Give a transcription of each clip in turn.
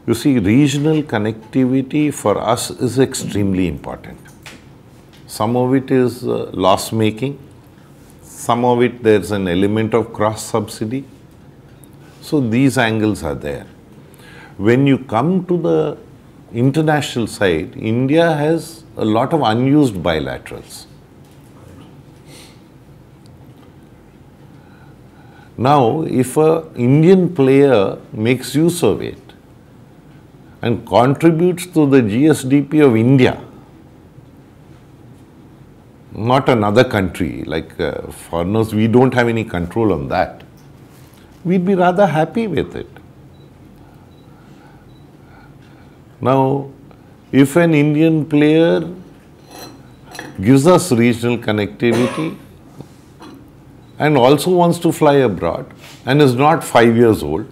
You see, regional connectivity for us is extremely important. Some of it is loss making, some of it there's an element of cross subsidy. So these angles are there. When you come to the international side, India has a lot of unused bilaterals. Now, if an Indian player makes use of it and contributes to the GSDP of India, not another country, like foreigners, we don't have any control on that, we'd be rather happy with it. Now, if an Indian player gives us regional connectivity and also wants to fly abroad and is not 5 years old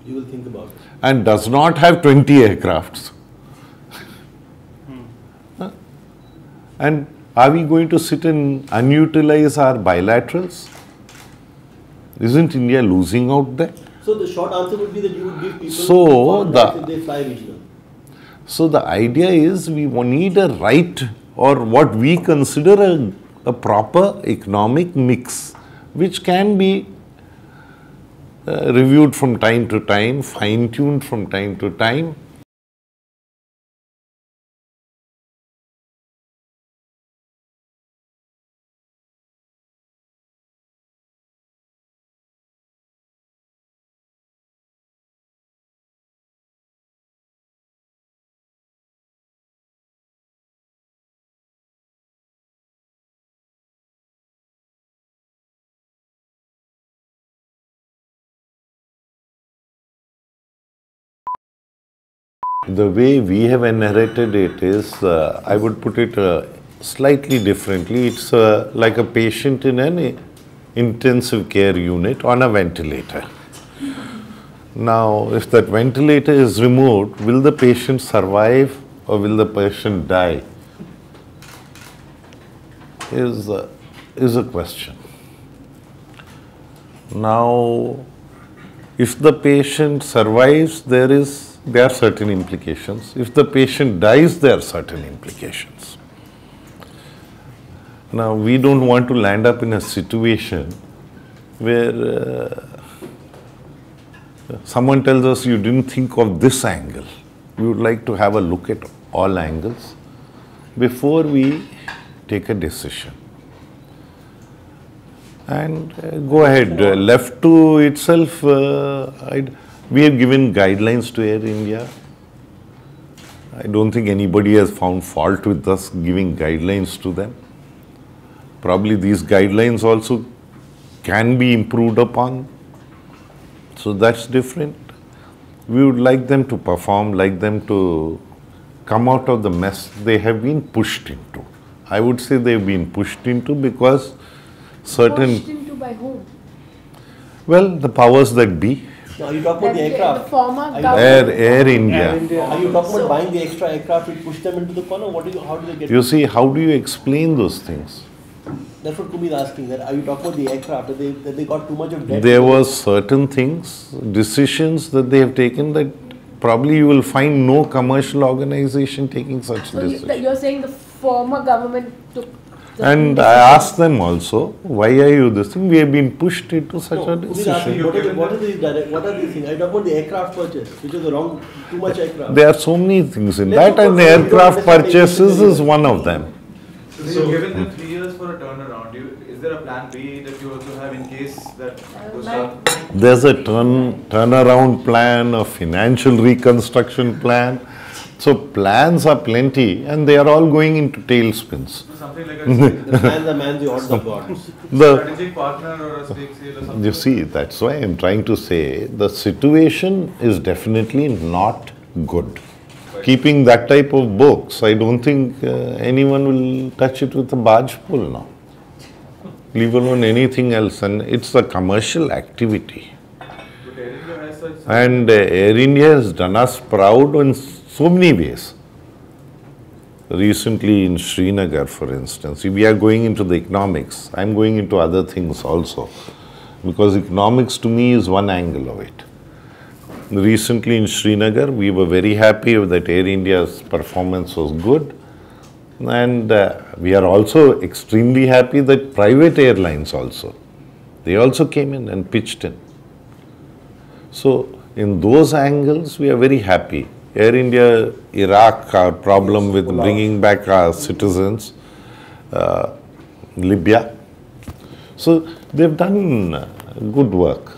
you will think about it. And does not have 20 aircrafts. And are we going to sit and unutilize our bilaterals? Isn't India losing out there? So the short answer would be that you would give people if they fly regional. So the idea is we need a right, or what we consider a proper economic mix, which can be reviewed from time to time, fine-tuned from time to time. The way we have inherited it is, I would put it slightly differently. It's like a patient in an intensive care unit on a ventilator. Now, if that ventilator is removed, will the patient survive or will the patient die? Is a question. Now, if the patient survives, there are certain implications. If the patient dies, there are certain implications. Now, we don't want to land up in a situation where someone tells us you didn't think of this angle. We would like to have a look at all angles before we take a decision. And go ahead, left to itself, we have given guidelines to Air India. I don't think anybody has found fault with us giving guidelines to them. Probably these guidelines also can be improved upon. So that's different. We would like them to perform, like them to come out of the mess they have been pushed into. I would say they've been pushed into because certain... Pushed into by whom? Well, the powers that be. Now, are you talking about the aircraft? The former government. Air India. Are you talking about buying the extra aircraft to push them into the corner? How do they get? You see, how do you explain those things? That's what Kumi is asking. That are you talking about the aircraft? That they got too much of debt? There were certain things, decisions that they have taken that probably you will find no commercial organization taking such decisions. You're saying the former government took. And I asked them also, why are you this thing? We have been pushed into such a decision. What are these things? I talk about the aircraft purchase, which is wrong, too much aircraft. There are so many things in that, and the aircraft purchases is one of them. So given them 3 years for a turnaround, is there a plan B that you also have in case that goes down? There's a turnaround plan, a financial reconstruction plan. So plans are plenty and they are all going into tailspins. Something like the plans are man, the odds are gods. Strategic partner or a stake sale or something. You see, that's why I'm trying to say the situation is definitely not good. Keeping that type of books, I don't think anyone will touch it with a barge pole now. Leave alone anything else, and it's a commercial activity. And Air India has done us proud in so many ways. Recently in Srinagar, for instance, we are going into the economics. I'm going into other things also, because economics to me is one angle of it. recently in Srinagar. We were very happy that Air India's performance was good. And we are also extremely happy that private airlines also, they also came in and pitched in. So in those angles, we are very happy. Air India, Iraq, our problem with bringing back our citizens, Libya. So they've done good work.